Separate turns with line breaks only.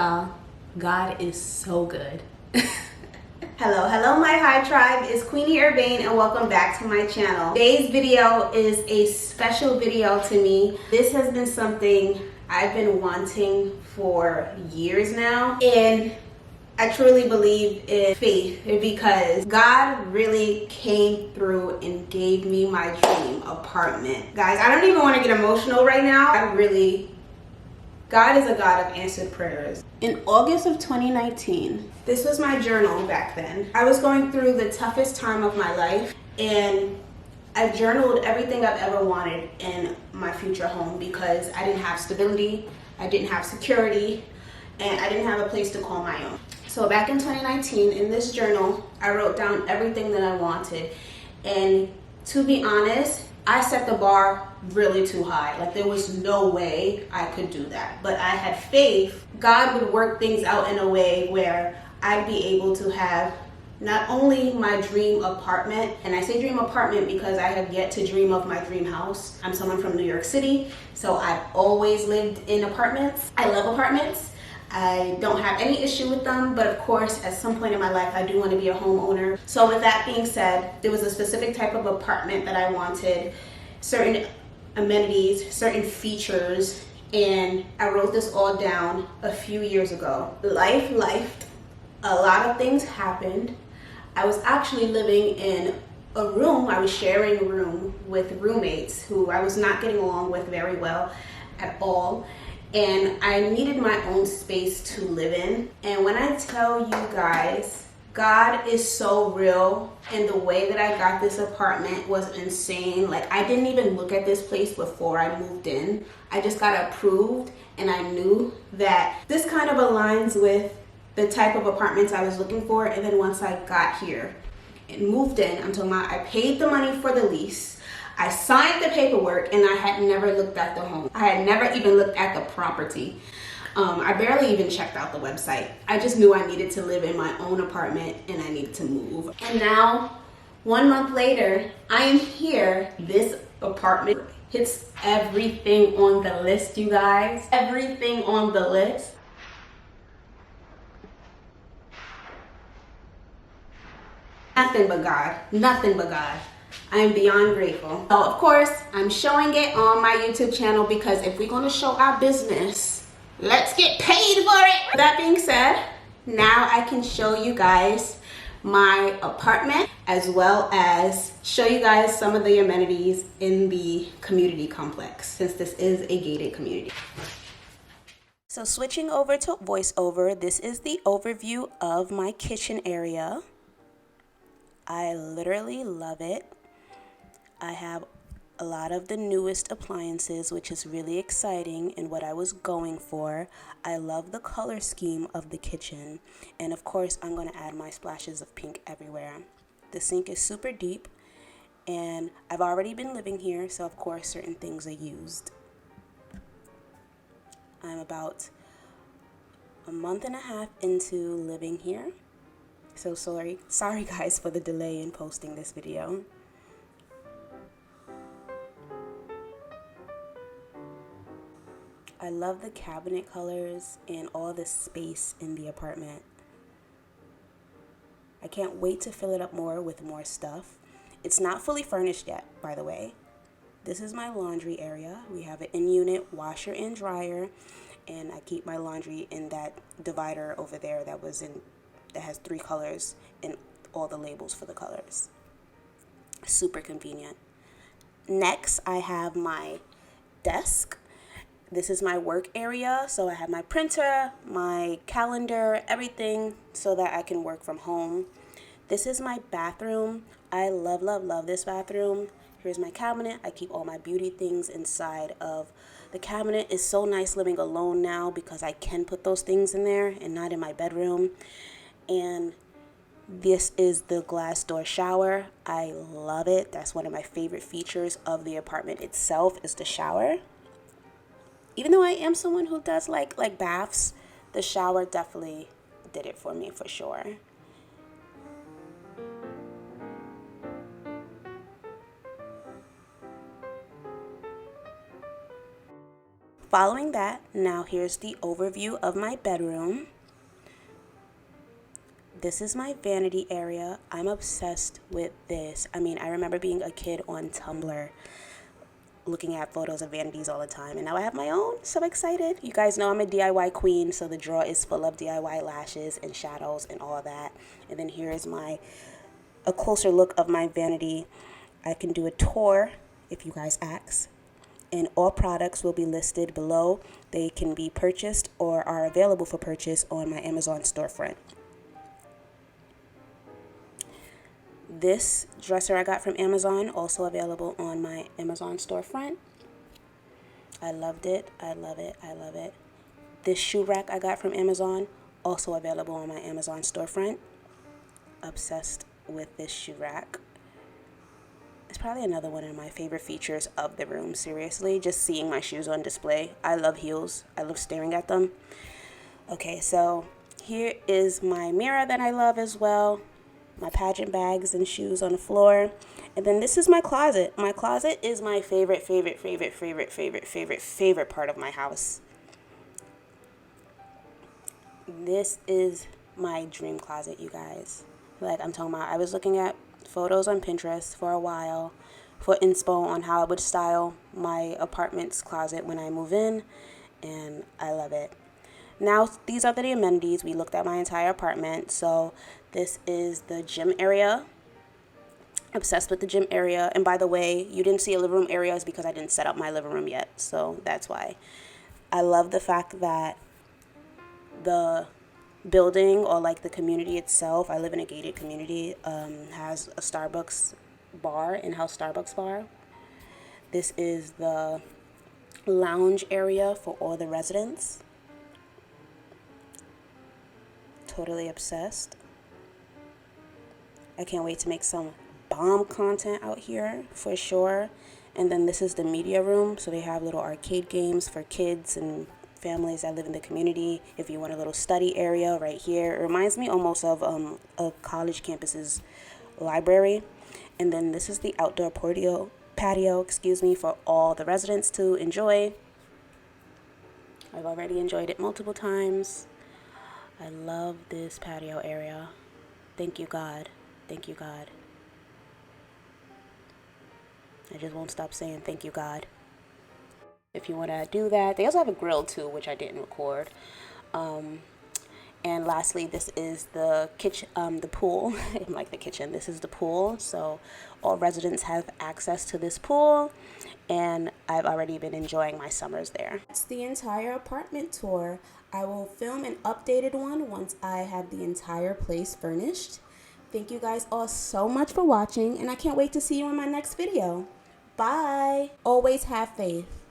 y'all. God is so good.
Hello my Hive Tribe. It's Queenie Urbane and welcome back to my channel. Today's video is a special video to me. This has been something I've been wanting for years now, and I truly believe in faith because God really came through and gave me my dream apartment. Guys, I don't even want to get emotional right now. God is a God of answered prayers. In August of 2019, this was my journal back then. I was going through the toughest time of my life, and I journaled everything I've ever wanted in my future home because I didn't have stability, I didn't have security, and I didn't have a place to call my own. So back in 2019, in this journal, I wrote down everything that I wanted. And to be honest, I set the bar really too high. Like, there was no way I could do that. But I had faith God would work things out in a way where I'd be able to have not only my dream apartment, and I say dream apartment because I have yet to dream of my dream house. I'm someone from New York City, so I've always lived in apartments. I love apartments. I don't have any issue with them, but of course, at some point in my life, I do want to be a homeowner. So with that being said, there was a specific type of apartment that I wanted, certain amenities, certain features, and I wrote this all down a few years ago. Life, a lot of things happened. I was actually living in a room, I was sharing a room with roommates who I was not getting along with very well at all. And I needed my own space to live in. And when I tell you guys, God is so real, and the way that I got this apartment was insane. Like, I didn't even look at this place before I moved in. I just got approved, and I knew that this kind of aligns with the type of apartments I was looking for. And then once I got here and moved in, I paid the money for the lease. I signed the paperwork, and I had never looked at the home. I had never even looked at the property. I barely even checked out the website. I just knew I needed to live in my own apartment and I needed to move. And now, 1 month later, I am here. This apartment hits everything on the list, you guys. Everything on the list. Nothing but God. Nothing but God. I am beyond grateful. So of course, I'm showing it on my YouTube channel because if we're going to show our business, let's get paid for it. With that being said, now I can show you guys my apartment as well as show you guys some of the amenities in the community complex, since this is a gated community. So switching over to voiceover, this is the overview of my kitchen area. I literally love it. I have a lot of the newest appliances, which is really exciting and what I was going for. I love the color scheme of the kitchen. And of course, I'm going to add my splashes of pink everywhere. The sink is super deep, and I've already been living here, so of course, certain things are used. I'm about a month and a half into living here. So sorry guys for the delay in posting this video. I love the cabinet colors and all the space in the apartment. I can't wait to fill it up more with more stuff. It's not fully furnished yet, by the way. This is my laundry area. We have an in-unit washer and dryer, and I keep my laundry in that divider over there that has 3 colors and all the labels for the colors. Super convenient. Next, I have my desk. This is my work area, so I have my printer, my calendar, everything so that I can work from home. This is my bathroom. I love this bathroom. Here's my cabinet. I keep all my beauty things inside of the cabinet. It's so nice living alone now because I can put those things in there and not in my bedroom. And this is the glass door shower. I love it. That's one of my favorite features of the apartment itself, is the shower. Even though I am someone who does like baths, the shower definitely did it for me for sure. Following that, now here's the overview of my bedroom. This is my vanity area. I'm obsessed with this. I mean, I remember being a kid on Tumblr looking at photos of vanities all the time, and now I have my own. So excited. You guys know I'm a DIY queen, so the drawer is full of DIY lashes and shadows and all that. And then here is a closer look of my vanity. I can do a tour if you guys ask, and all products will be listed below. They can be purchased or are available for purchase on my Amazon storefront. This dresser I got from Amazon, also available on my Amazon storefront. I loved it. I love it. I love it. This shoe rack I got from Amazon, also available on my Amazon storefront. Obsessed with this shoe rack. It's probably another one of my favorite features of the room, seriously, just seeing my shoes on display. I love heels. I love staring at them. Okay, so here is my mirror that I love as well. My pageant bags and shoes on the floor. And then this is my closet. My closet is my favorite part of my house. This is my dream closet, you guys. Like I'm talking about, I was looking at photos on Pinterest for a while for inspo on how I would style my apartment's closet when I move in, and I love it. Now, these are the amenities. We looked at my entire apartment. So this is the gym area. Obsessed with the gym area. And by the way, you didn't see a living room area is because I didn't set up my living room yet. So that's why. I love the fact that the building, or like the community itself, I live in a gated community, has a Starbucks bar, in-house Starbucks bar. This is the lounge area for all the residents. Totally obsessed. I can't wait to make some bomb content out here for sure. And then this is the media room, so they have little arcade games for kids and families that live in the community. If you want a little study area right here, it reminds me almost of a college campus's library. And then this is the outdoor patio, for all the residents to enjoy. I've already enjoyed it multiple times. I love this patio area. Thank you, God. Thank you, God. I just won't stop saying thank you, God. If you want to do that. They also have a grill too, which I didn't record. And lastly, this is the kitchen, the pool. Like the kitchen, this is the pool. So all residents have access to this pool, and I've already been enjoying my summers there. That's the entire apartment tour. I will film an updated one once I have the entire place furnished. Thank you guys all so much for watching, and I can't wait to see you in my next video. Bye. Always have faith.